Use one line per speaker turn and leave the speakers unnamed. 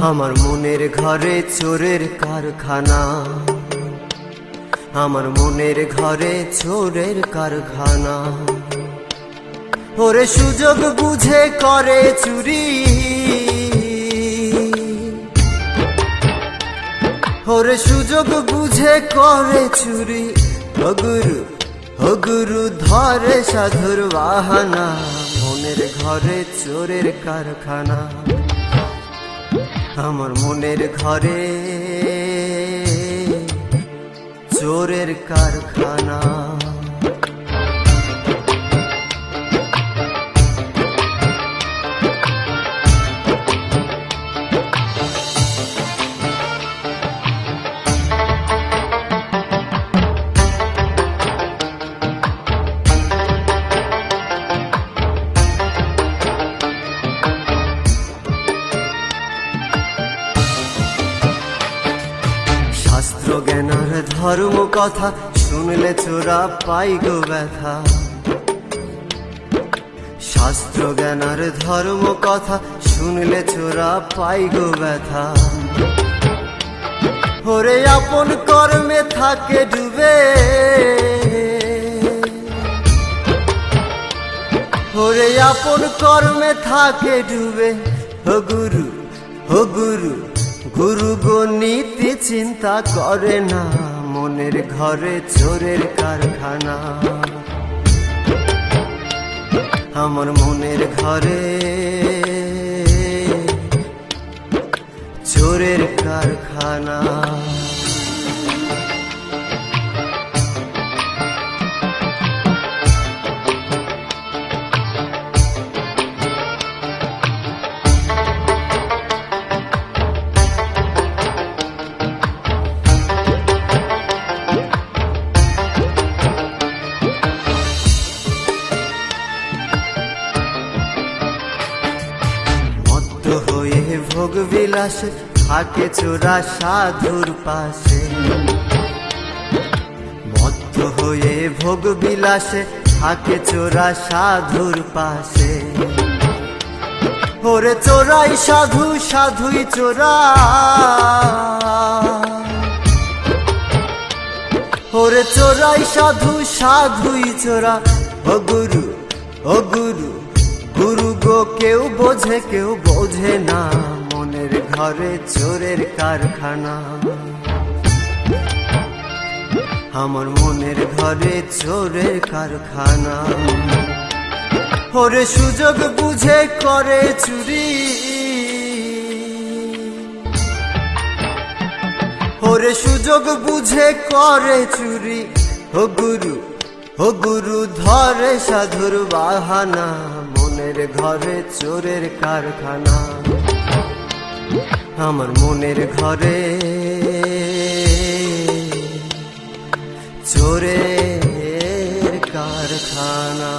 আমার মনের ঘরে চোরের কারখানা, আমার মনের ঘরে চোরের কারখানা। ওরে সুযোগ বুঝে করে চুরি, ওরে সুযোগ বুঝে করে চুরি। ও গুরু, ও গুরু ধরে সাধুর বাহানা, মনের ঘরে চোরের কারখানা। আমার মনের ঘরে চোরের কারখানা। শাস্ত্র জ্ঞান আর ধর্ম কথা শুনলে চোরা পাই গো ব্যথা। শাস্ত্র জ্ঞান আর ধর্ম কথা শুনলে চোরা পাই গো ব্যথা। ওরে আপন কর্মে থাকে ডুবে, ওরে আপন কর্মে থাকে ডুবে। ও গুরু, ও গুরু, গুরু গো নীতি চিন্তা করে না, মনের ঘরে চোরের কারখানা। আমার মনের ঘরে চোরের কারখানা। হয়ে ভোগ বিলাসে থাকে চোরা সাধুর পাশে, মত্ত হয়ে ভোগ বিলাসে থাকে চোরা সাধুর পাশে। ওরে চোরাই সাধু, সাধুই চোরা, ওরে চোরাই সাধু, সাধুই চোরা। ও গুরু, ও গুরু, গুরু গো কেউ বোঝে কেউ বোঝে না, মনের ঘরে চোরের কারখানা। আমার মনের ঘরে চোরের কারখানা। ওরে সুযোগ বুঝে করে চুরি, ওরে সুযোগ বুঝে করে চুরি। ও গুরু, ও গুরু ধরে সাধুর বাহানা, মনের ঘরে চোরের কারখানা। আমার মনের ঘরে চোরের কারখানা।